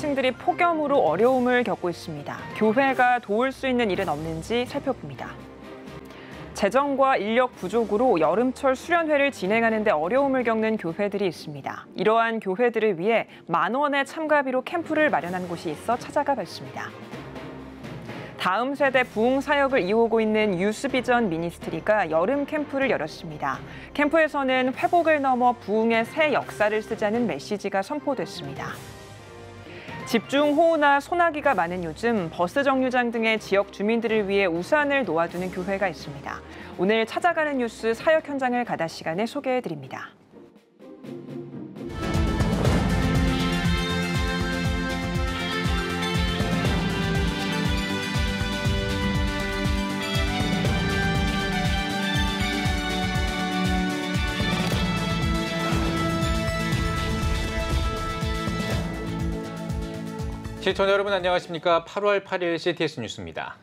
취약계층들이 폭염으로 어려움을 겪고 있습니다. 교회가 도울 수 있는 일은 없는지 살펴봅니다. 재정과 인력 부족으로 여름철 수련회를 진행하는 데 어려움을 겪는 교회들이 있습니다. 이러한 교회들을 위해 만 원의 참가비로 캠프를 마련한 곳이 있어 찾아가 봤습니다. 다음 세대 부흥 사역을 이어오고 있는 유스비전 미니스트리가 여름 캠프를 열었습니다. 캠프에서는 회복을 넘어 부흥의 새 역사를 쓰자는 메시지가 선포됐습니다. 집중호우나 소나기가 많은 요즘 버스 정류장 등의 지역 주민들을 위해 우산을 놓아두는 교회가 있습니다. 오늘 찾아가는 뉴스 사역 현장을 가다 시간에 소개해드립니다. 시청자 여러분 안녕하십니까? 8월 8일 CTS 뉴스입니다.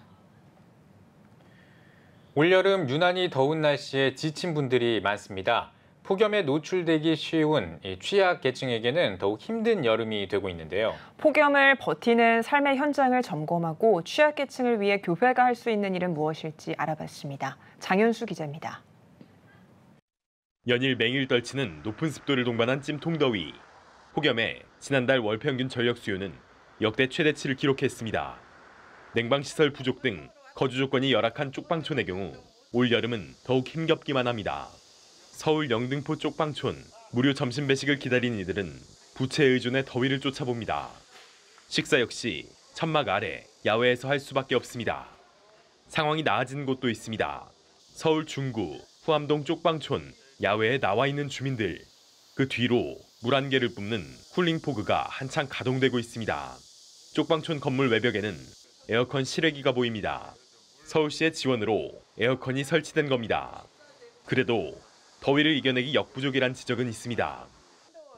올여름 유난히 더운 날씨에 지친 분들이 많습니다. 폭염에 노출되기 쉬운 취약계층에게는 더욱 힘든 여름이 되고 있는데요. 폭염을 버티는 삶의 현장을 점검하고 취약계층을 위해 교회가 할 수 있는 일은 무엇일지 알아봤습니다. 장현수 기자입니다. 연일 맹일 떨치는 높은 습도를 동반한 찜통더위. 폭염에 지난달 월 평균 전력 수요는 역대 최대치를 기록했습니다. 냉방시설 부족 등 거주 조건이 열악한 쪽방촌의 경우 올 여름은 더욱 힘겹기만 합니다. 서울 영등포 쪽방촌 무료 점심 배식을 기다린 이들은 부채 의존의 더위를 쫓아봅니다. 식사 역시 천막 아래 야외에서 할 수밖에 없습니다. 상황이 나아진 곳도 있습니다. 서울 중구 후암동 쪽방촌 야외에 나와 있는 주민들. 그 뒤로 물 한 개를 뿜는 쿨링포그가 한창 가동되고 있습니다. 쪽방촌 건물 외벽에는 에어컨 실외기가 보입니다. 서울시의 지원으로 에어컨이 설치된 겁니다. 그래도 더위를 이겨내기 역부족이란 지적은 있습니다.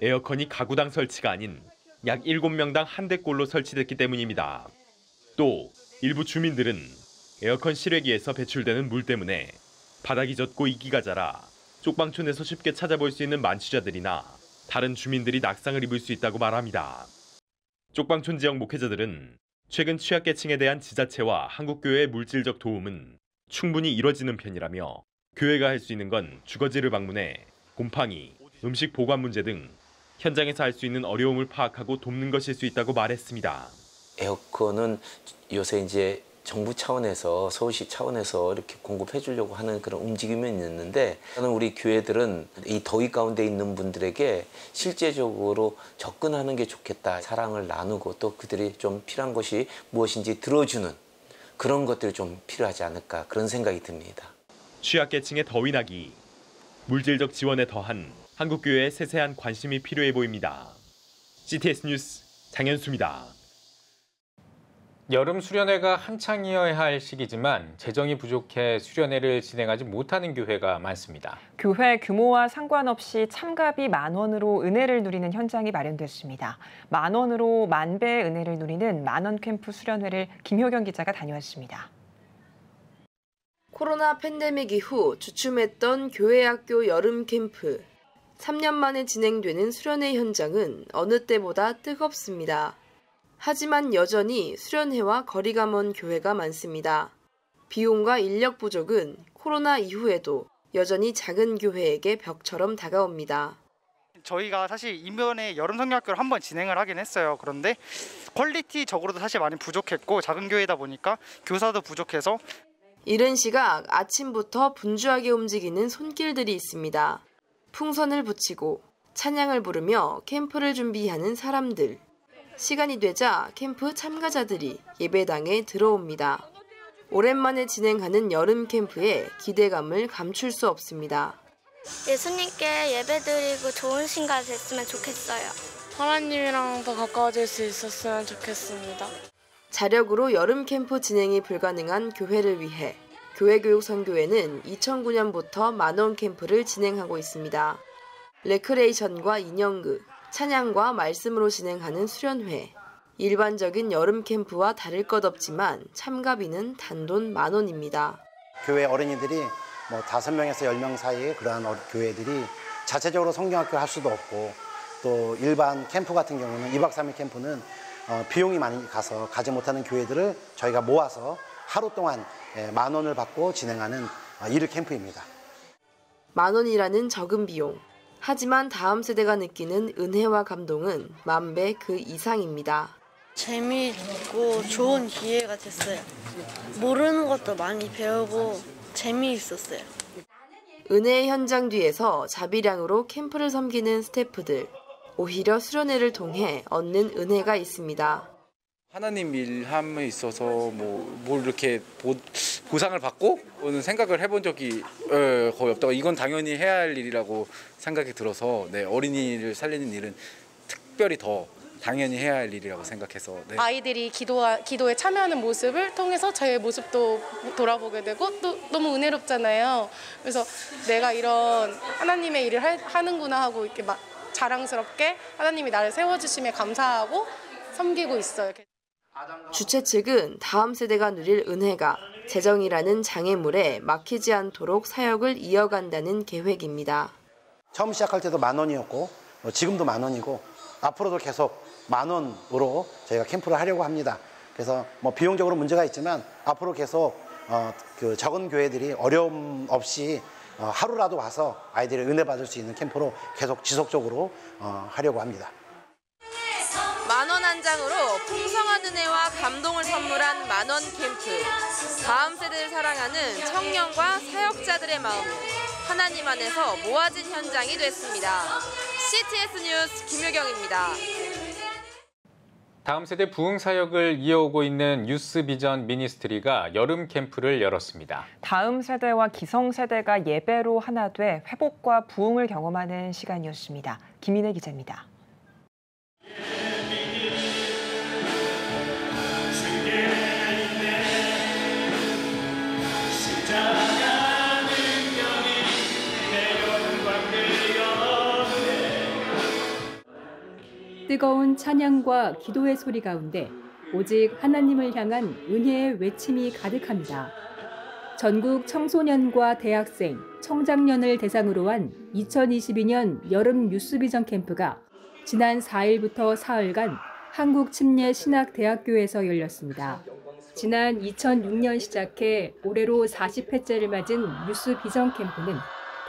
에어컨이 가구당 설치가 아닌 약 7명당 한 대꼴로 설치됐기 때문입니다. 또 일부 주민들은 에어컨 실외기에서 배출되는 물 때문에 바닥이 젖고 이끼가 자라 쪽방촌에서 쉽게 찾아볼 수 있는 만취자들이나 다른 주민들이 낙상을 입을 수 있다고 말합니다. 쪽방촌 지역 목회자들은 최근 취약계층에 대한 지자체와 한국교회의 물질적 도움은 충분히 이뤄지는 편이라며 교회가 할 수 있는 건 주거지를 방문해 곰팡이, 음식 보관 문제 등 현장에서 할 수 있는 어려움을 파악하고 돕는 것일 수 있다고 말했습니다. 에어컨은 요새 이제 정부 차원에서 서울시 차원에서 이렇게 공급해 주려고 하는 그런 움직임이 있는데 저는 우리 교회들은 이 더위 가운데 있는 분들에게 실제적으로 접근하는 게 좋겠다. 사랑을 나누고 또 그들이 좀 필요한 것이 무엇인지 들어주는 그런 것들이 좀 필요하지 않을까 그런 생각이 듭니다. 취약계층의 더위 나기, 물질적 지원에 더한 한국교회의 세세한 관심이 필요해 보입니다. CTS 뉴스 장현수입니다. 여름 수련회가 한창이어야 할 시기지만 재정이 부족해 수련회를 진행하지 못하는 교회가 많습니다. 교회 규모와 상관없이 참가비 만 원으로 은혜를 누리는 현장이 마련됐습니다. 만 원으로 만 배의 은혜를 누리는 만원 캠프 수련회를 김효경 기자가 다녀왔습니다. 코로나 팬데믹 이후 주춤했던 교회학교 여름 캠프. 3년 만에 진행되는 수련회 현장은 어느 때보다 뜨겁습니다. 하지만 여전히 수련회와 거리가 먼 교회가 많습니다. 비용과 인력 부족은 코로나 이후에도 여전히 작은 교회에게 벽처럼 다가옵니다. 저희가 사실 이번에 여름 성경학교를 한번 진행을 하긴 했어요. 그런데 퀄리티적으로도 사실 많이 부족했고 작은 교회다 보니까 교사도 부족해서 이른 시각 아침부터 분주하게 움직이는 손길들이 있습니다. 풍선을 붙이고 찬양을 부르며 캠프를 준비하는 사람들. 시간이 되자 캠프 참가자들이 예배당에 들어옵니다. 오랜만에 진행하는 여름 캠프에 기대감을 감출 수 없습니다. 예수님께 예배드리고 좋은 시간 됐으면 좋겠어요. 하나님이랑 더 가까워질 수 있었으면 좋겠습니다. 자력으로 여름 캠프 진행이 불가능한 교회를 위해 교회교육선교회는 2009년부터 만원 캠프를 진행하고 있습니다. 레크레이션과 인형극, 찬양과 말씀으로 진행하는 수련회. 일반적인 여름 캠프와 다를 것 없지만 참가비는 단돈 만 원입니다. 교회 어린이들이 5명에서 10명 사이의 그러한 교회들이 자체적으로 성경학교를 할 수도 없고 또 일반 캠프 같은 경우는 2박 3일 캠프는 비용이 많이 가서 가지 못하는 교회들을 저희가 모아서 하루 동안 10,000원을 받고 진행하는 일일 캠프입니다. 10,000원이라는 적은 비용. 하지만 다음 세대가 느끼는 은혜와 감동은 10,000배 그 이상입니다. 재미있고 좋은 기회가 됐어요. 모르는 것도 많이 배우고 재미있었어요. 은혜의 현장 뒤에서 자비량으로 캠프를 섬기는 스태프들. 오히려 수련회를 통해 얻는 은혜가 있습니다. 하나님 일함에 있어서 뭘 이렇게 보상을 받고 오는 생각을 해본 적이 거의 없다고. 이건 당연히 해야 할 일이라고 생각이 들어서 어린이를 살리는 일은 특별히 더 당연히 해야 할 일이라고 생각해서 아이들이 기도에 참여하는 모습을 통해서 저의 모습도 돌아보게 되고 또 너무 은혜롭잖아요. 그래서 내가 이런 하나님의 일을 하는구나 하고 이렇게 막 자랑스럽게 하나님이 나를 세워주심에 감사하고 섬기고 있어요. 주최 측은 다음 세대가 누릴 은혜가 재정이라는 장애물에 막히지 않도록 사역을 이어간다는 계획입니다. 처음 시작할 때도 10,000원이었고 지금도 10,000원이고 앞으로도 계속 10,000원으로 저희가 캠프를 하려고 합니다. 그래서 비용적으로 문제가 있지만 앞으로 계속 그 적은 교회들이 어려움 없이 하루라도 와서 아이들이 은혜 받을 수 있는 캠프로 계속 지속적으로 하려고 합니다. 10,000원 한 장으로 풍성한 은혜와 감동을 선물한 10,000원 캠프. 다음 세대를 사랑하는 청년과 사역자들의 마음은 하나님 안에서 모아진 현장이 됐습니다. CTS 뉴스 김효경입니다. 다음 세대 부흥 사역을 이어오고 있는 뉴스비전 미니스트리가 여름 캠프를 열었습니다. 다음 세대와 기성 세대가 예배로 하나 돼 회복과 부흥을 경험하는 시간이었습니다. 김인혜 기자입니다. 뜨거운 찬양과 기도의 소리 가운데 오직 하나님을 향한 은혜의 외침이 가득합니다. 전국 청소년과 대학생, 청장년을 대상으로 한 2022년 여름 뉴스비전 캠프가 지난 4일부터 사흘간 한국침례신학대학교에서 열렸습니다. 지난 2006년 시작해 올해로 40회째를 맞은 뉴스비전 캠프는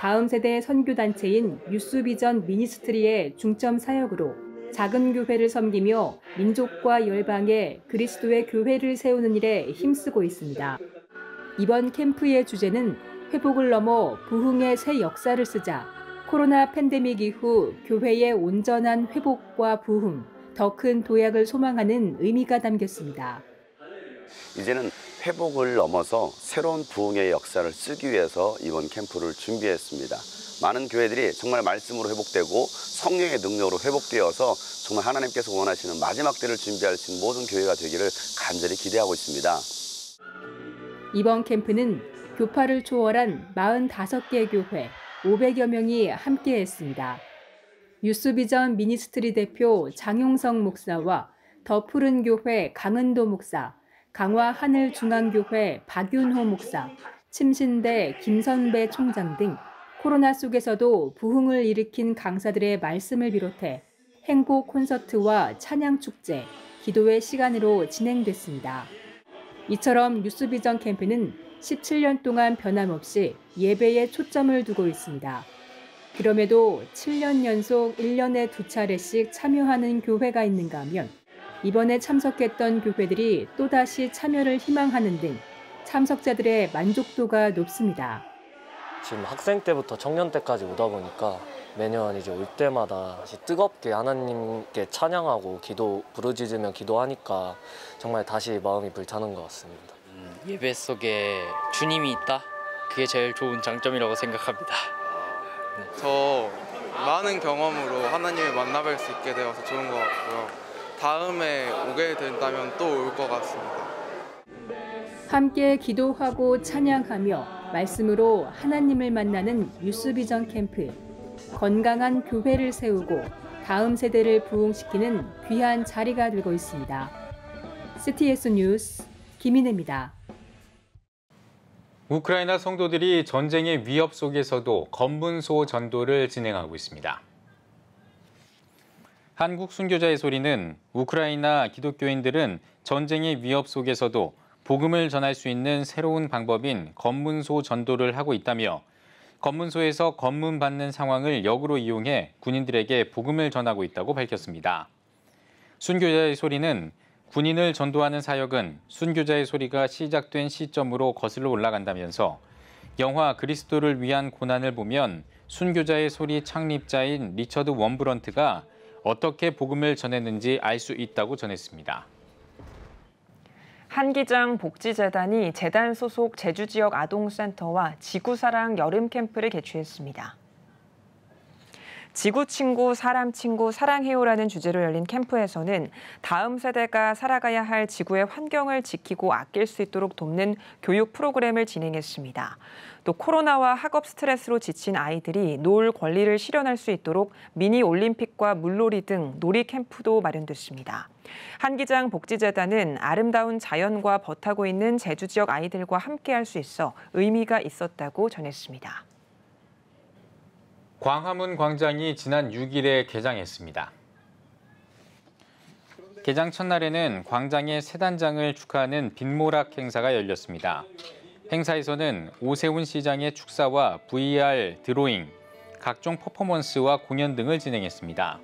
다음 세대 선교단체인 뉴스비전 미니스트리의 중점 사역으로 작은 교회를 섬기며 민족과 열방에 그리스도의 교회를 세우는 일에 힘쓰고 있습니다. 이번 캠프의 주제는 회복을 넘어 부흥의 새 역사를 쓰자, 코로나 팬데믹 이후 교회의 온전한 회복과 부흥, 더 큰 도약을 소망하는 의미가 담겼습니다. 이제는 회복을 넘어서 새로운 부흥의 역사를 쓰기 위해서 이번 캠프를 준비했습니다. 많은 교회들이 정말 말씀으로 회복되고 성령의 능력으로 회복되어서 정말 하나님께서 원하시는 마지막 때를 준비할 수 있는 모든 교회가 되기를 간절히 기대하고 있습니다. 이번 캠프는 교파를 초월한 45개 교회, 500여 명이 함께했습니다. 뉴스비전 미니스트리 대표 장용성 목사와 더 푸른 교회 강은도 목사, 강화 하늘중앙교회 박윤호 목사, 침신대 김선배 총장 등 코로나 속에서도 부흥을 일으킨 강사들의 말씀을 비롯해 행복 콘서트와 찬양 축제, 기도의 시간으로 진행됐습니다. 이처럼 뉴스비전 캠프는 17년 동안 변함없이 예배에 초점을 두고 있습니다. 그럼에도 7년 연속 1년에 2차례씩 참여하는 교회가 있는가 하면 이번에 참석했던 교회들이 또다시 참여를 희망하는 등 참석자들의 만족도가 높습니다. 지금 학생 때부터 청년 때까지 오다 보니까 매년 이제 올 때마다 뜨겁게 하나님께 찬양하고 부르짖으며 기도하니까 정말 다시 마음이 불타는 것 같습니다. 예배 속에 주님이 있다? 그게 제일 좋은 장점이라고 생각합니다. 더 많은 경험으로 하나님을 만나뵐 수 있게 되어서 좋은 것 같고요. 다음에 오게 된다면 또 올 것 같습니다. 함께 기도하고 찬양하며 말씀으로 하나님을 만나는 뉴스비전 캠프. 건강한 교회를 세우고 다음 세대를 부흥시키는 귀한 자리가 되고 있습니다. CTS 뉴스 김인혜입니다. 우크라이나 성도들이 전쟁의 위협 속에서도 검문소 전도를 진행하고 있습니다. 한국 순교자의 소리는 우크라이나 기독교인들은 전쟁의 위협 속에서도 복음을 전할 수 있는 새로운 방법인 검문소 전도를 하고 있다며 검문소에서 검문받는 상황을 역으로 이용해 군인들에게 복음을 전하고 있다고 밝혔습니다. 순교자의 소리는 군인을 전도하는 사역은 순교자의 소리가 시작된 시점으로 거슬러 올라간다면서 영화 그리스도를 위한 고난을 보면 순교자의 소리 창립자인 리처드 원브런트가 어떻게 복음을 전했는지 알 수 있다고 전했습니다. 한기장 복지재단이 재단 소속 제주지역 아동센터와 지구사랑 여름 캠프를 개최했습니다. 지구친구, 사람친구, 사랑해요라는 주제로 열린 캠프에서는 다음 세대가 살아가야 할 지구의 환경을 지키고 아낄 수 있도록 돕는 교육 프로그램을 진행했습니다. 또 코로나와 학업 스트레스로 지친 아이들이 놀 권리를 실현할 수 있도록 미니 올림픽과 물놀이 등 놀이 캠프도 마련됐습니다. 한기장 복지재단은 아름다운 자연과 벗하고 있는 제주 지역 아이들과 함께할 수 있어 의미가 있었다고 전했습니다. 광화문 광장이 지난 6일에 개장했습니다. 개장 첫날에는 광장의 새 단장을 축하하는 빗모락 행사가 열렸습니다. 행사에서는 오세훈 시장의 축사와 VR, 드로잉, 각종 퍼포먼스와 공연 등을 진행했습니다.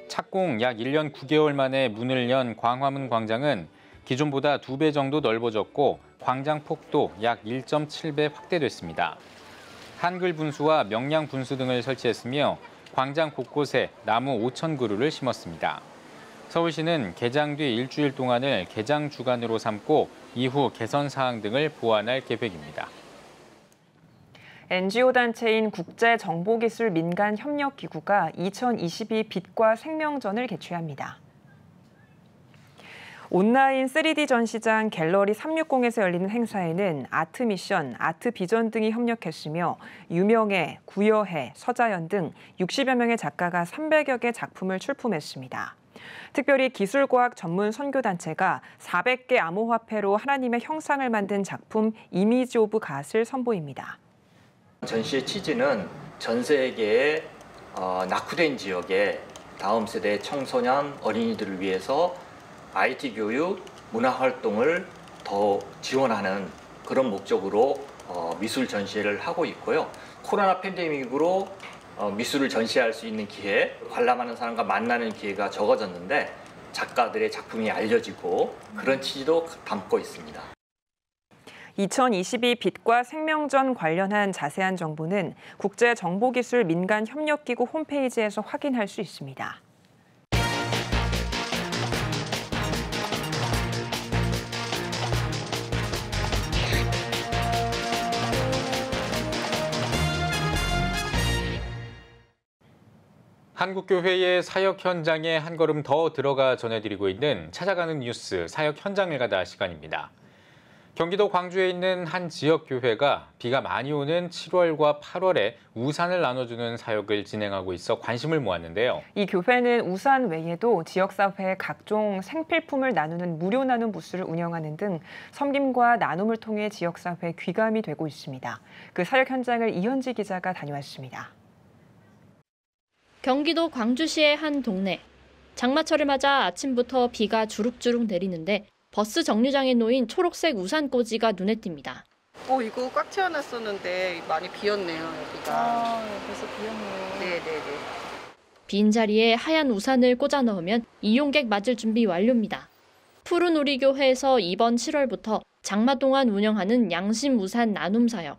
착공 약 1년 9개월 만에 문을 연 광화문 광장은 기존보다 2배 정도 넓어졌고 광장 폭도 약 1.7배 확대됐습니다. 한글 분수와 명량 분수 등을 설치했으며 광장 곳곳에 나무 5,000그루를 심었습니다. 서울시는 개장 뒤 일주일 동안을 개장 주간으로 삼고 이후 개선 사항 등을 보완할 계획입니다. NGO 단체인 국제정보기술민간협력기구가 2022 빛과 생명전을 개최합니다. 온라인 3D 전시장 갤러리 360에서 열리는 행사에는 아트미션, 아트비전 등이 협력했으며 유명해, 구여해, 서자연 등 60여 명의 작가가 300여 개 작품을 출품했습니다. 특별히 기술과학 전문 선교단체가 400개 암호화폐로 하나님의 형상을 만든 작품 이미지 오브 갓을 선보입니다. 전시의 취지는 전 세계의 낙후된 지역의 다음 세대 청소년 어린이들을 위해서 IT 교육, 문화 활동을 더 지원하는 그런 목적으로 미술 전시회를 하고 있고요. 코로나 팬데믹으로 미술을 전시할 수 있는 기회, 관람하는 사람과 만나는 기회가 적어졌는데 작가들의 작품이 알려지고 그런 취지도 담고 있습니다. 2022 빛과 생명전 관련한 자세한 정보는 국제정보기술민간협력기구 홈페이지에서 확인할 수 있습니다. 한국교회의 사역 현장에 한 걸음 더 들어가 전해드리고 있는 찾아가는 뉴스 사역 현장을 가다 시간입니다. 경기도 광주에 있는 한 지역교회가 비가 많이 오는 7월과 8월에 우산을 나눠주는 사역을 진행하고 있어 관심을 모았는데요. 이 교회는 우산 외에도 지역사회에 각종 생필품을 나누는 무료 나눔 부스를 운영하는 등 섬김과 나눔을 통해 지역사회에 귀감이 되고 있습니다. 그 사역 현장을 이현지 기자가 다녀왔습니다. 경기도 광주시의 한 동네. 장마철을 맞아 아침부터 비가 주룩주룩 내리는데 버스 정류장에 놓인 초록색 우산꽂이가 눈에 띕니다. 이거 꽉 채워놨었는데 많이 비었네요, 여기가. 벌써 비었네요. 네네네. 빈자리에 하얀 우산을 꽂아 넣으면 이용객 맞을 준비 완료입니다. 푸른우리교회에서 이번 7월부터 장마 동안 운영하는 양심 우산 나눔 사역.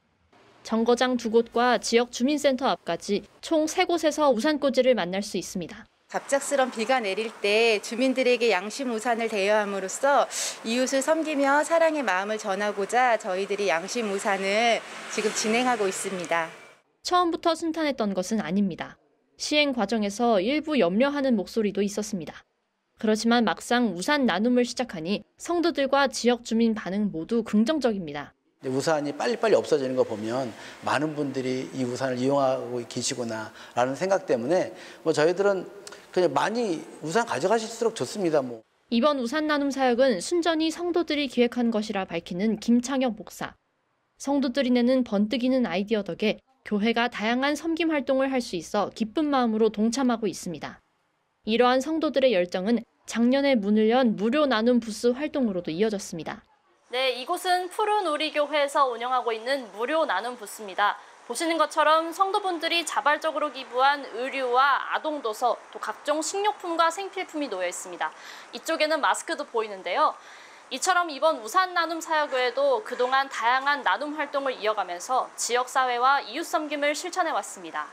정거장 2곳과 지역 주민센터 앞까지 총 3곳에서 우산꽂이를 만날 수 있습니다. 갑작스런 비가 내릴 때 주민들에게 양심 우산을 대여함으로써 이웃을 섬기며 사랑의 마음을 전하고자 저희들이 양심 우산을 지금 진행하고 있습니다. 처음부터 순탄했던 것은 아닙니다. 시행 과정에서 일부 염려하는 목소리도 있었습니다. 그렇지만 막상 우산 나눔을 시작하니 성도들과 지역 주민 반응 모두 긍정적입니다. 우산이 빨리빨리 없어지는 거 보면 많은 분들이 이 우산을 이용하고 계시구나라는 생각 때문에 저희들은 그냥 많이 우산 가져가실수록 좋습니다. 이번 우산 나눔 사역은 순전히 성도들이 기획한 것이라 밝히는 김창혁 목사. 성도들이 내는 번뜩이는 아이디어 덕에 교회가 다양한 섬김 활동을 할 수 있어 기쁜 마음으로 동참하고 있습니다. 이러한 성도들의 열정은 작년에 문을 연 무료 나눔 부스 활동으로도 이어졌습니다. 네, 이곳은 푸른 우리교회에서 운영하고 있는 무료 나눔 부스입니다. 보시는 것처럼 성도분들이 자발적으로 기부한 의류와 아동도서, 또 각종 식료품과 생필품이 놓여 있습니다. 이쪽에는 마스크도 보이는데요. 이처럼 이번 우산 나눔 사역외에도 그동안 다양한 나눔 활동을 이어가면서 지역사회와 이웃 섬김을 실천해 왔습니다.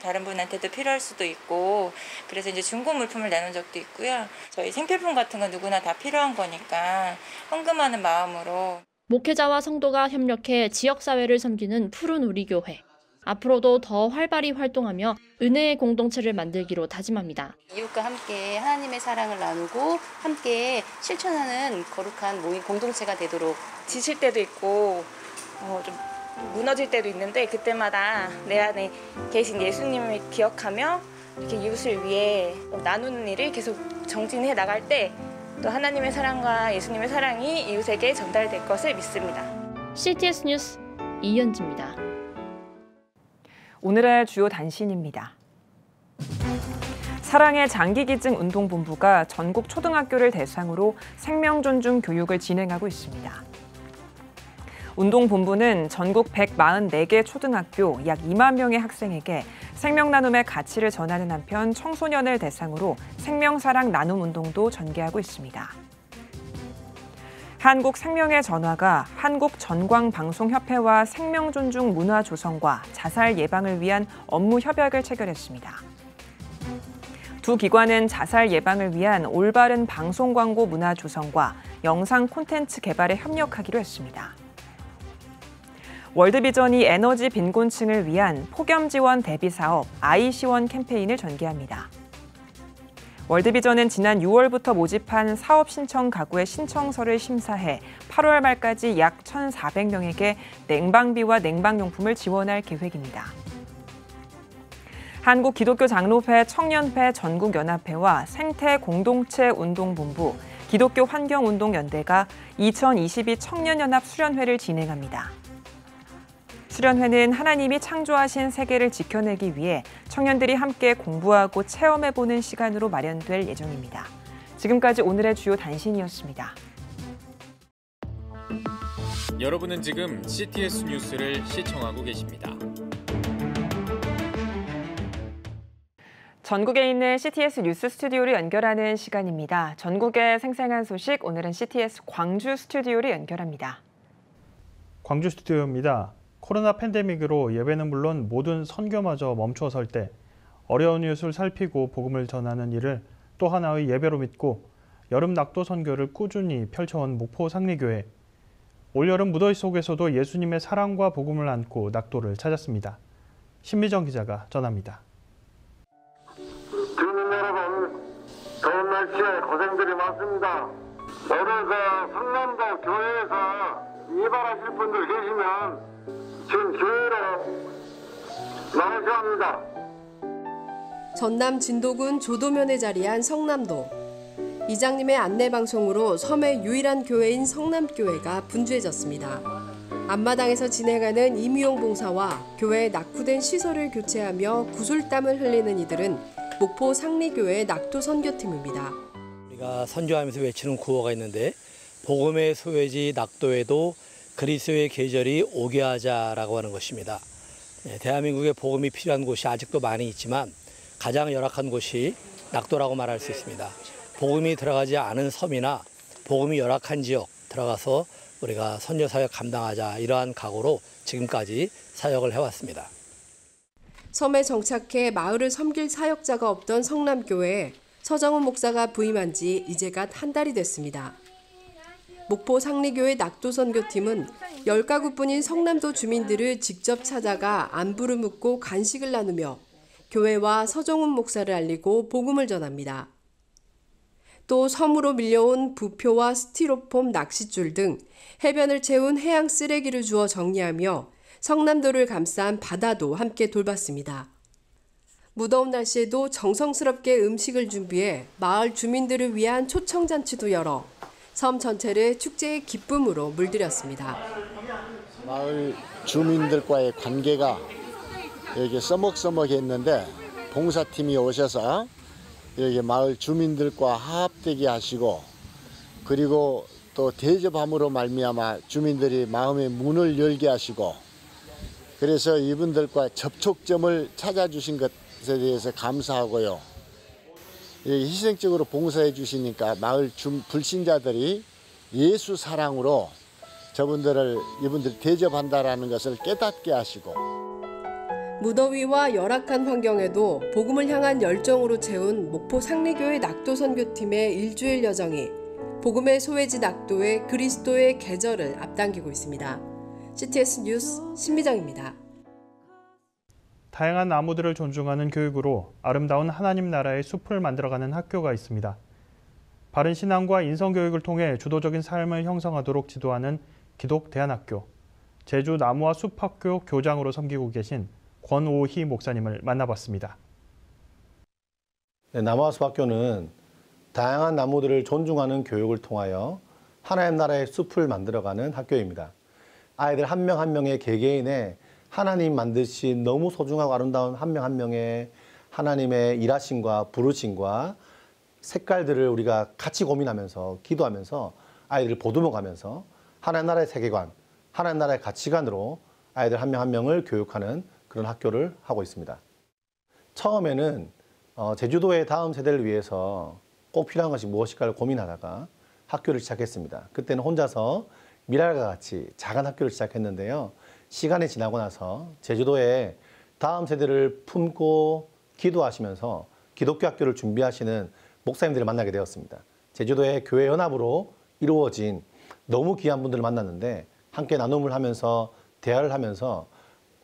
다른 분한테도 필요할 수도 있고, 그래서 이제 중고 물품을 나눈 적도 있고요. 저희 생필품 같은 건 누구나 다 필요한 거니까 헌금하는 마음으로. 목회자와 성도가 협력해 지역사회를 섬기는 푸른 우리교회. 앞으로도 더 활발히 활동하며 은혜의 공동체를 만들기로 다짐합니다. 이웃과 함께 하나님의 사랑을 나누고 함께 실천하는 거룩한 모임 공동체가 되도록. 지칠 때도 있고 좀 무너질 때도 있는데, 그때마다 내 안에 계신 예수님을 기억하며 이렇게 이웃을 위해 나누는 일을 계속 정진해 나갈 때 또 하나님의 사랑과 예수님의 사랑이 이웃에게 전달될 것을 믿습니다. CTS 뉴스 이현지입니다. 오늘의 주요 단신입니다. 사랑의 장기기증 운동본부가 전국 초등학교를 대상으로 생명존중 교육을 진행하고 있습니다. 운동본부는 전국 144개 초등학교 약 2만 명의 학생에게 생명나눔의 가치를 전하는 한편 청소년을 대상으로 생명사랑 나눔 운동도 전개하고 있습니다. 한국생명의 전화가 한국전광방송협회와 생명존중 문화 조성과 자살 예방을 위한 업무 협약을 체결했습니다. 두 기관은 자살 예방을 위한 올바른 방송 광고 문화 조성과 영상 콘텐츠 개발에 협력하기로 했습니다. 월드비전이 에너지 빈곤층을 위한 폭염 지원 대비 사업 아이시원 캠페인을 전개합니다. 월드비전은 지난 6월부터 모집한 사업 신청 가구의 신청서를 심사해 8월 말까지 약 1,400명에게 냉방비와 냉방용품을 지원할 계획입니다. 한국기독교장로회 청년회 전국연합회와 생태공동체운동본부, 기독교환경운동연대가 2022 청년연합 수련회를 진행합니다. 수련회는 하나님이 창조하신 세계를 지켜내기 위해 청년들이 함께 공부하고 체험해보는 시간으로 마련될 예정입니다. 지금까지 오늘의 주요 단신이었습니다. 여러분은 지금 CTS 뉴스를 시청하고 계십니다. 전국에 있는 CTS 뉴스 스튜디오를 연결하는 시간입니다. 전국의 생생한 소식, 오늘은 CTS 광주 스튜디오를 연결합니다. 광주 스튜디오입니다. 코로나 팬데믹으로 예배는 물론 모든 선교마저 멈춰설 때 어려운 이웃을 살피고 복음을 전하는 일을 또 하나의 예배로 믿고 여름 낙도 선교를 꾸준히 펼쳐온 목포 상리교회. 올여름 무더위 속에서도 예수님의 사랑과 복음을 안고 낙도를 찾았습니다. 신미정 기자가 전합니다. 주민 여러분, 더운 날씨에 고생들이 많습니다. 오늘 성남도 교회에서 이발하실 분들 계시면 지금 교회로 나오셔야 합니다. 전남 진도군 조도면에 자리한 성남도. 이장님의 안내방송으로 섬의 유일한 교회인 성남교회가 분주해졌습니다. 앞마당에서 진행하는 임의용 봉사와 교회에 낙후된 시설을 교체하며 구슬땀을 흘리는 이들은 목포 상리교회 낙도 선교팀입니다. 우리가 선교하면서 외치는 구호가 있는데, 복음의 소외지 낙도에도 그리스도의 계절이 오게 하자라고 하는 것입니다. 대한민국에 복음이 필요한 곳이 아직도 많이 있지만 가장 열악한 곳이 낙도라고 말할 수 있습니다. 복음이 들어가지 않은 섬이나 복음이 열악한 지역 들어가서 우리가 선교 사역 감당하자, 이러한 각오로 지금까지 사역을 해왔습니다. 섬에 정착해 마을을 섬길 사역자가 없던 성남교회에 서정훈 목사가 부임한 지 이제가 한 달이 됐습니다. 목포 상리교회 낙도선교팀은 10가구뿐인 성남도 주민들을 직접 찾아가 안부를 묻고 간식을 나누며 교회와 서정훈 목사를 알리고 복음을 전합니다. 또 섬으로 밀려온 부표와 스티로폼 낚싯줄 등 해변을 채운 해양 쓰레기를 주워 정리하며 성남도를 감싼 바다도 함께 돌봤습니다. 무더운 날씨에도 정성스럽게 음식을 준비해 마을 주민들을 위한 초청잔치도 열어 섬 전체를 축제의 기쁨으로 물들였습니다. 마을 주민들과의 관계가 이렇게 써먹써먹했는데 봉사팀이 오셔서 여기 마을 주민들과 화합되게 하시고 그리고 또 대접함으로 말미암아 주민들이 마음의 문을 열게 하시고 그래서 이분들과 접촉점을 찾아주신 것에 대해서 감사하고요. 희생적으로 봉사해 주시니까 마을 불신자들이 예수 사랑으로 이분들 대접한다라는 것을 깨닫게 하시고 무더위와 열악한 환경에도 복음을 향한 열정으로 채운 목포 상리교회 낙도 선교팀의 일주일 여정이 복음의 소외지 낙도의 그리스도의 계절을 앞당기고 있습니다. CTS 뉴스 신미정입니다. 다양한 나무들을 존중하는 교육으로 아름다운 하나님 나라의 숲을 만들어가는 학교가 있습니다. 바른 신앙과 인성교육을 통해 주도적인 삶을 형성하도록 지도하는 기독대안학교, 제주 나무와 숲학교 교장으로 섬기고 계신 권오희 목사님을 만나봤습니다. 네, 나무와 숲학교는 다양한 나무들을 존중하는 교육을 통하여 하나님 나라의 숲을 만들어가는 학교입니다. 아이들 한 명 한 명의 개개인의 하나님 만드신 너무 소중하고 아름다운 한 명 한 명의 하나님의 일하심과 부르심과 색깔들을 우리가 같이 고민하면서 기도하면서 아이들을 보듬어가면서 하나님 나라의 세계관, 하나님 나라의 가치관으로 아이들 한 명 한 명을 교육하는 그런 학교를 하고 있습니다. 처음에는 제주도의 다음 세대를 위해서 꼭 필요한 것이 무엇일까를 고민하다가 학교를 시작했습니다. 그때는 혼자서 미랄과 같이 작은 학교를 시작했는데요. 시간이 지나고 나서 제주도에 다음 세대를 품고 기도하시면서 기독교 학교를 준비하시는 목사님들을 만나게 되었습니다. 제주도의 교회 연합으로 이루어진 너무 귀한 분들을 만났는데 함께 나눔을 하면서 대화를 하면서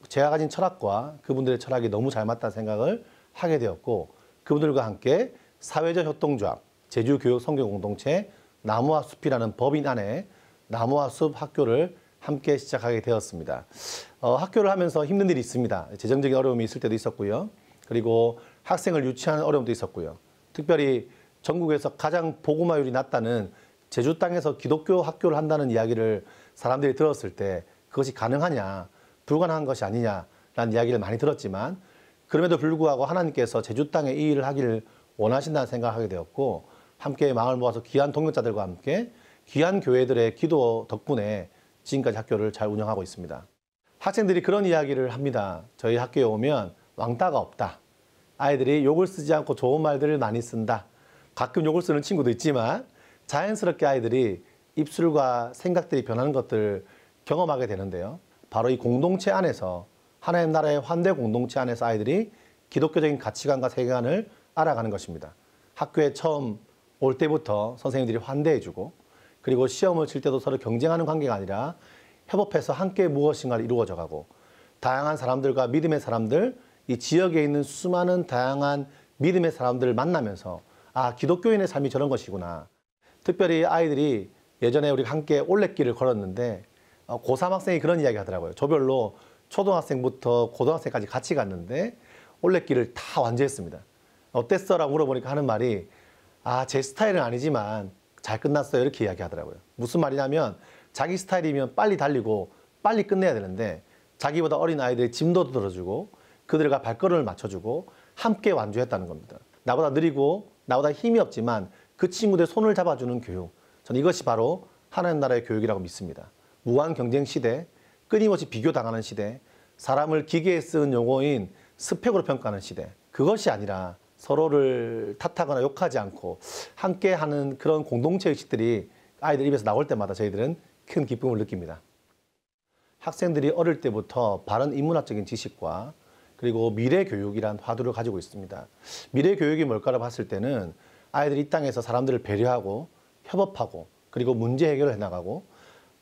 제가 가진 철학과 그분들의 철학이 너무 잘 맞다는 생각을 하게 되었고 그분들과 함께 사회적 협동조합, 제주교육선교공동체 나무와 숲이라는 법인 안에 나무와 숲 학교를 함께 시작하게 되었습니다. 학교를 하면서 힘든 일이 있습니다. 재정적인 어려움이 있을 때도 있었고요. 그리고 학생을 유치하는 어려움도 있었고요. 특별히 전국에서 가장 복음화율이 낮다는 제주 땅에서 기독교 학교를 한다는 이야기를 사람들이 들었을 때 그것이 가능하냐, 불가능한 것이 아니냐라는 이야기를 많이 들었지만 그럼에도 불구하고 하나님께서 제주 땅에 이 일을 하기를 원하신다는 생각을 하게 되었고 함께 마음을 모아서 귀한 동역자들과 함께 귀한 교회들의 기도 덕분에 지금까지 학교를 잘 운영하고 있습니다. 학생들이 그런 이야기를 합니다. 저희 학교에 오면 왕따가 없다. 아이들이 욕을 쓰지 않고 좋은 말들을 많이 쓴다. 가끔 욕을 쓰는 친구도 있지만 자연스럽게 아이들이 입술과 생각들이 변하는 것들을 경험하게 되는데요. 바로 이 공동체 안에서 하나님 나라의 환대 공동체 안에서 아이들이 기독교적인 가치관과 세계관을 알아가는 것입니다. 학교에 처음 올 때부터 선생님들이 환대해주고 그리고 시험을 칠 때도 서로 경쟁하는 관계가 아니라 협업해서 함께 무엇인가를 이루어져 가고 다양한 사람들과 믿음의 사람들, 이 지역에 있는 수많은 다양한 믿음의 사람들을 만나면서 아, 기독교인의 삶이 저런 것이구나. 특별히 아이들이 예전에 우리가 함께 올레길을 걸었는데 고3 학생이 그런 이야기 하더라고요. 조별로 초등학생부터 고등학생까지 같이 갔는데 올레길을 다 완주했습니다. 어땠어? 라고 물어보니까 하는 말이 아, 제 스타일은 아니지만 잘 끝났어요. 이렇게 이야기하더라고요. 무슨 말이냐면 자기 스타일이면 빨리 달리고 빨리 끝내야 되는데 자기보다 어린 아이들의 짐도 들어주고 그들과 발걸음을 맞춰주고 함께 완주했다는 겁니다. 나보다 느리고 나보다 힘이 없지만 그 친구들 손을 잡아주는 교육. 저는 이것이 바로 하나님 나라의 교육이라고 믿습니다. 무한 경쟁 시대, 끊임없이 비교당하는 시대, 사람을 기계에 쓰는 용어인 스펙으로 평가하는 시대. 그것이 아니라 서로를 탓하거나 욕하지 않고 함께하는 그런 공동체 의식들이 아이들 입에서 나올 때마다 저희들은 큰 기쁨을 느낍니다. 학생들이 어릴 때부터 바른 인문학적인 지식과 그리고 미래교육이란 화두를 가지고 있습니다. 미래교육이 뭘까를 봤을 때는 아이들이 이 땅에서 사람들을 배려하고 협업하고 그리고 문제 해결을 해나가고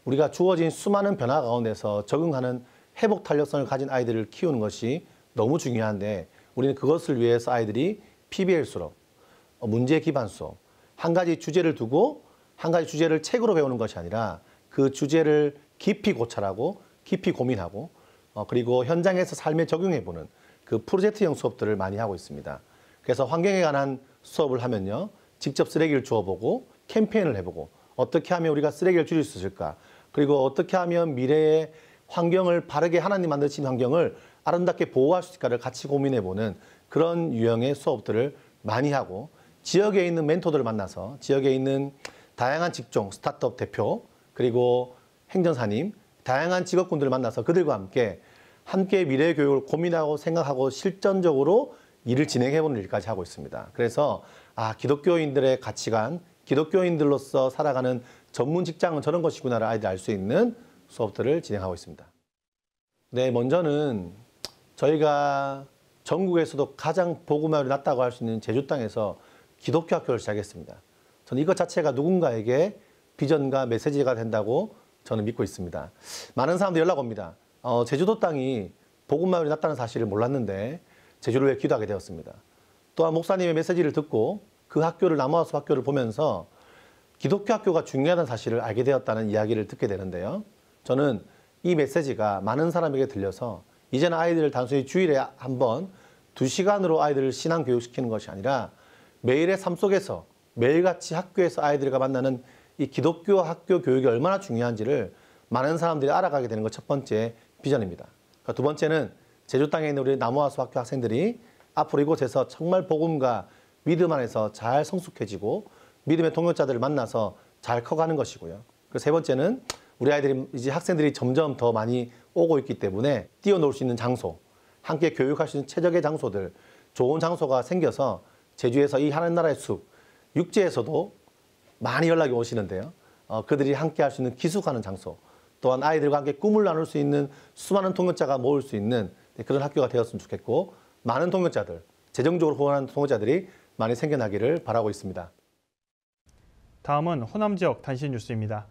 우리가 주어진 수많은 변화 가운데서 적응하는 회복 탄력성을 가진 아이들을 키우는 것이 너무 중요한데 우리는 그것을 위해서 아이들이 PBL 수업, 문제 기반 수업, 한 가지 주제를 두고 한 가지 주제를 책으로 배우는 것이 아니라 그 주제를 깊이 고찰하고 깊이 고민하고 그리고 현장에서 삶에 적용해보는 그 프로젝트형 수업들을 많이 하고 있습니다. 그래서 환경에 관한 수업을 하면요. 직접 쓰레기를 주워보고 캠페인을 해보고 어떻게 하면 우리가 쓰레기를 줄일 수 있을까 그리고 어떻게 하면 미래의 환경을 바르게 하나님 만드신 환경을 아름답게 보호할 수 있을까를 같이 고민해보는 그런 유형의 수업들을 많이 하고 지역에 있는 멘토들을 만나서 지역에 있는 다양한 직종, 스타트업 대표, 그리고 행정사님, 다양한 직업군들을 만나서 그들과 함께 미래 교육을 고민하고 생각하고 실전적으로 일을 진행해보는 일까지 하고 있습니다. 그래서 기독교인들의 가치관, 기독교인들로서 살아가는 전문 직장은 저런 것이구나를 아이들이 알 수 있는 수업들을 진행하고 있습니다. 네, 먼저는 저희가 전국에서도 가장 복음화율이 낮다고 할 수 있는 제주 땅에서 기독교 학교를 시작했습니다. 저는 이것 자체가 누군가에게 비전과 메시지가 된다고 저는 믿고 있습니다. 많은 사람들이 연락 옵니다. 제주도 땅이 복음화율이 낮다는 사실을 몰랐는데 제주를 왜 기도하게 되었습니다. 또한 목사님의 메시지를 듣고 그 학교를 남아와서 학교를 보면서 기독교 학교가 중요하다는 사실을 알게 되었다는 이야기를 듣게 되는데요. 저는 이 메시지가 많은 사람에게 들려서 이제는 아이들을 단순히 주일에 한번 2시간으로 아이들을 신앙 교육시키는 것이 아니라 매일의 삶 속에서 매일같이 학교에서 아이들과 만나는 이 기독교 학교 교육이 얼마나 중요한지를 많은 사람들이 알아가게 되는 것 첫 번째 비전입니다. 두 번째는 제주 땅에 있는 우리 남우아수 학교 학생들이 앞으로 이곳에서 정말 복음과 믿음 안에서 잘 성숙해지고 믿음의 동역자들을 만나서 잘 커가는 것이고요. 그리고 세 번째는 우리 아이들이 이제 학생들이 점점 더 많이 오고 있기 때문에 뛰어놀 수 있는 장소, 함께 교육할 수 있는 최적의 장소들, 좋은 장소가 생겨서 제주에서 이 하나님 나라의 숲, 육지에서도 많이 연락이 오시는데요. 그들이 함께 할 수 있는 기숙하는 장소, 또한 아이들과 함께 꿈을 나눌 수 있는 수많은 동역자가 모일 수 있는 그런 학교가 되었으면 좋겠고, 많은 동역자들, 재정적으로 후원하는 동역자들이 많이 생겨나기를 바라고 있습니다. 다음은 호남 지역 단신 뉴스입니다.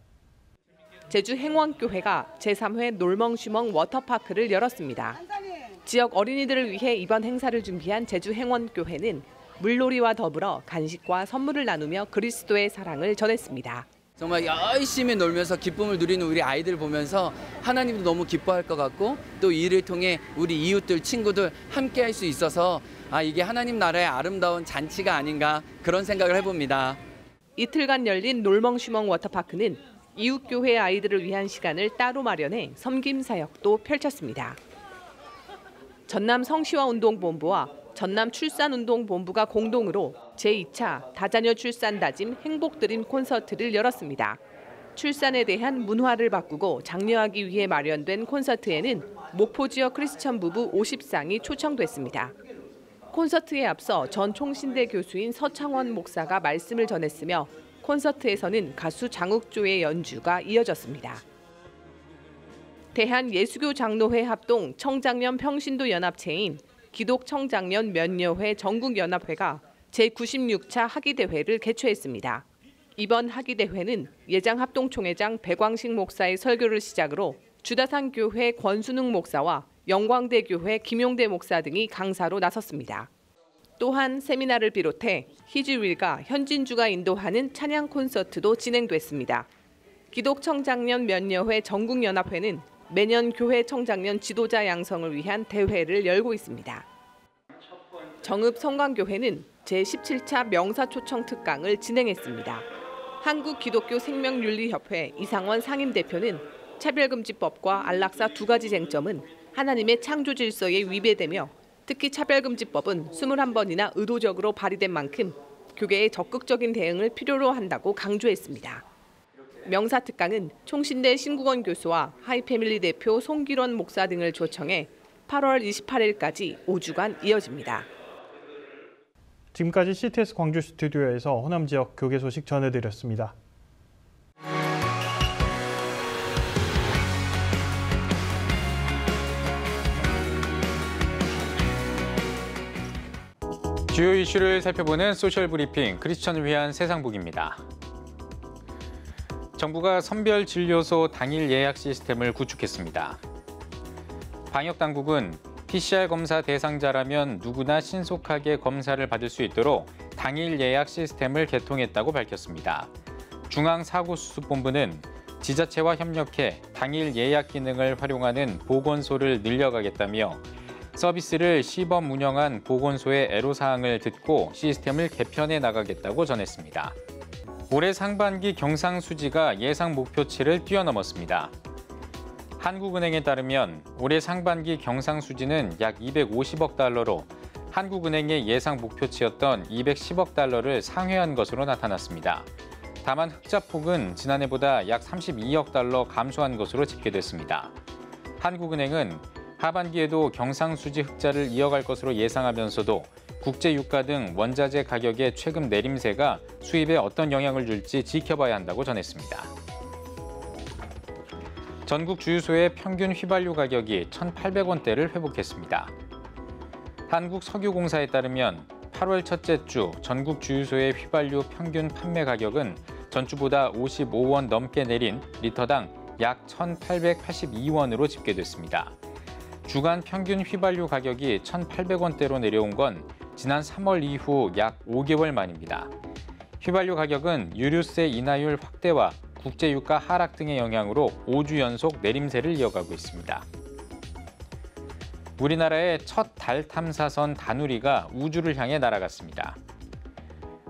제주 행원교회가 제3회 놀멍쉬멍 워터파크를 열었습니다. 지역 어린이들을 위해 이번 행사를 준비한 제주 행원교회는 물놀이와 더불어 간식과 선물을 나누며 그리스도의 사랑을 전했습니다. 정말 열심히 놀면서 기쁨을 누리는 우리 아이들 보면서 하나님도 너무 기뻐할 것 같고, 또 이 일을 통해 우리 이웃들, 친구들 함께 할 수 있어서 이게 하나님 나라의 아름다운 잔치가 아닌가 그런 생각을 해봅니다. 이틀간 열린 놀멍쉬멍 워터파크는 이웃교회 아이들을 위한 시간을 따로 마련해 섬김 사역도 펼쳤습니다. 전남 성시화운동본부와 전남 출산운동본부가 공동으로 제2차 다자녀 출산 다짐 행복드림 콘서트를 열었습니다. 출산에 대한 문화를 바꾸고 장려하기 위해 마련된 콘서트에는 목포 지역 크리스천 부부 50쌍이 초청됐습니다. 콘서트에 앞서 전 총신대 교수인 서창원 목사가 말씀을 전했으며 콘서트에서는 가수 장욱조의 연주가 이어졌습니다. 대한예수교장로회 합동 청장년 평신도 연합체인 기독청장년 면녀회 전국연합회가 제96차 학위대회를 개최했습니다. 이번 학위대회는 예장합동총회장 백광식 목사의 설교를 시작으로 주다산교회 권순웅 목사와 영광대교회 김용대 목사 등이 강사로 나섰습니다. 또한 세미나를 비롯해 희지윌과 현진주가 인도하는 찬양 콘서트도 진행됐습니다. 기독청장년 면녀회 전국연합회는 매년 교회 청장년 지도자 양성을 위한 대회를 열고 있습니다. 정읍성광교회는 제17차 명사초청 특강을 진행했습니다. 한국기독교생명윤리협회 이상원 상임대표는 차별금지법과 안락사 두 가지 쟁점은 하나님의 창조 질서에 위배되며 특히 차별금지법은 21번이나 의도적으로 발의된 만큼 교계의 적극적인 대응을 필요로 한다고 강조했습니다. 명사특강은 총신대 신국원 교수와 하이패밀리 대표 송기론 목사 등을 초청해 8월 28일까지 5주간 이어집니다. 지금까지 CTS 광주 스튜디오에서 호남 지역 교계 소식 전해드렸습니다. 주요 이슈를 살펴보는 소셜 브리핑 크리스천을 위한 세상북입니다. 정부가 선별진료소 당일 예약 시스템을 구축했습니다. 방역당국은 PCR 검사 대상자라면 누구나 신속하게 검사를 받을 수 있도록 당일 예약 시스템을 개통했다고 밝혔습니다. 중앙사고수습본부는 지자체와 협력해 당일 예약 기능을 활용하는 보건소를 늘려가겠다며 서비스를 시범 운영한 보건소의 애로사항을 듣고 시스템을 개편해 나가겠다고 전했습니다. 올해 상반기 경상수지가 예상 목표치를 뛰어넘었습니다. 한국은행에 따르면 올해 상반기 경상수지는 약 250억 달러로 한국은행의 예상 목표치였던 210억 달러를 상회한 것으로 나타났습니다. 다만 흑자폭은 지난해보다 약 32억 달러 감소한 것으로 집계됐습니다. 한국은행은 하반기에도 경상수지 흑자를 이어갈 것으로 예상하면서도 국제유가 등 원자재 가격의 최근 내림세가 수입에 어떤 영향을 줄지 지켜봐야 한다고 전했습니다. 전국 주유소의 평균 휘발유 가격이 1,800원대를 회복했습니다. 한국석유공사에 따르면 8월 첫째 주 전국 주유소의 휘발유 평균 판매 가격은 전주보다 55원 넘게 내린 리터당 약 1,882원으로 집계됐습니다. 주간 평균 휘발유 가격이 1,800원대로 내려온 건 지난 3월 이후 약 5개월 만입니다. 휘발유 가격은 유류세 인하율 확대와 국제유가 하락 등의 영향으로 5주 연속 내림세를 이어가고 있습니다. 우리나라의 첫 달 탐사선 다누리가 우주를 향해 날아갔습니다.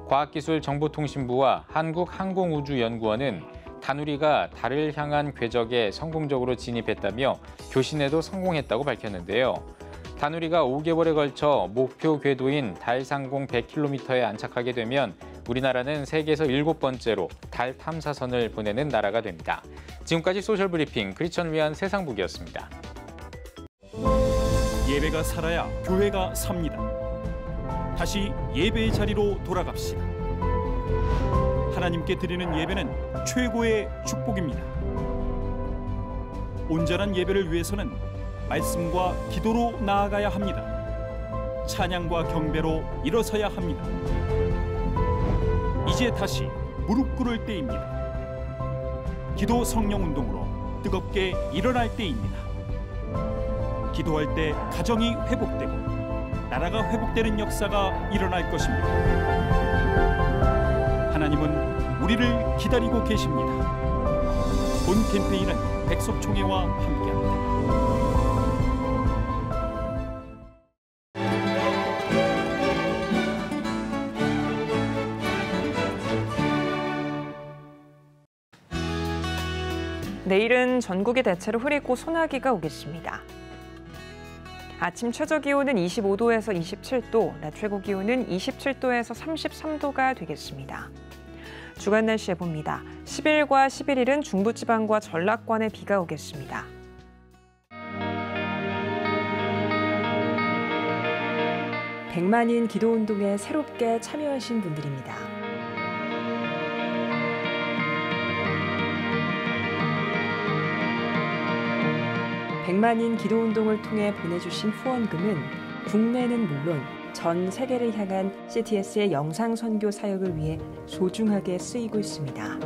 과학기술정보통신부와 한국항공우주연구원은 다누리가 달을 향한 궤적에 성공적으로 진입했다며 교신에도 성공했다고 밝혔는데요. 다누리가 5개월에 걸쳐 목표 궤도인 달 상공 100km에 안착하게 되면 우리나라는 세계에서 7번째로 달 탐사선을 보내는 나라가 됩니다. 지금까지 소셜브리핑 크리스천을 위한 세상북이었습니다. 예배가 살아야 교회가 삽니다. 다시 예배의 자리로 돌아갑시다. 하나님께 드리는 예배는 최고의 축복입니다. 온전한 예배를 위해서는 말씀과 기도로 나아가야 합니다. 찬양과 경배로 일어서야 합니다. 이제 다시 무릎 꿇을 때입니다. 기도 성령 운동으로 뜨겁게 일어날 때입니다. 기도할 때 가정이 회복되고 나라가 회복되는 역사가 일어날 것입니다. 하나님은 우리를 기다리고 계십니다. 본 캠페인은 백석총회와 함께합니다. 내일은 전국이 대체로 흐리고 소나기가 오겠습니다. 아침 최저기온은 25도에서 27도, 낮 최고기온은 27도에서 33도가 되겠습니다. 주간 날씨 해봅니다. 10일과 11일은 중부지방과 전라권에 비가 오겠습니다. 백만인 기도운동에 새롭게 참여하신 분들입니다. 백만인 기도운동을 통해 보내주신 후원금은 국내는 물론 전 세계를 향한 CTS의 영상 선교 사역을 위해 소중하게 쓰이고 있습니다.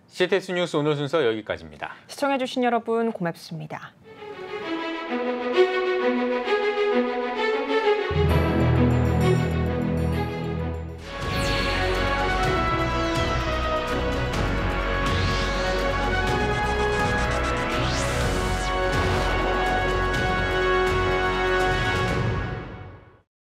CTS 뉴스 오늘 순서 여기까지입니다. 시청해주신 여러분 고맙습니다.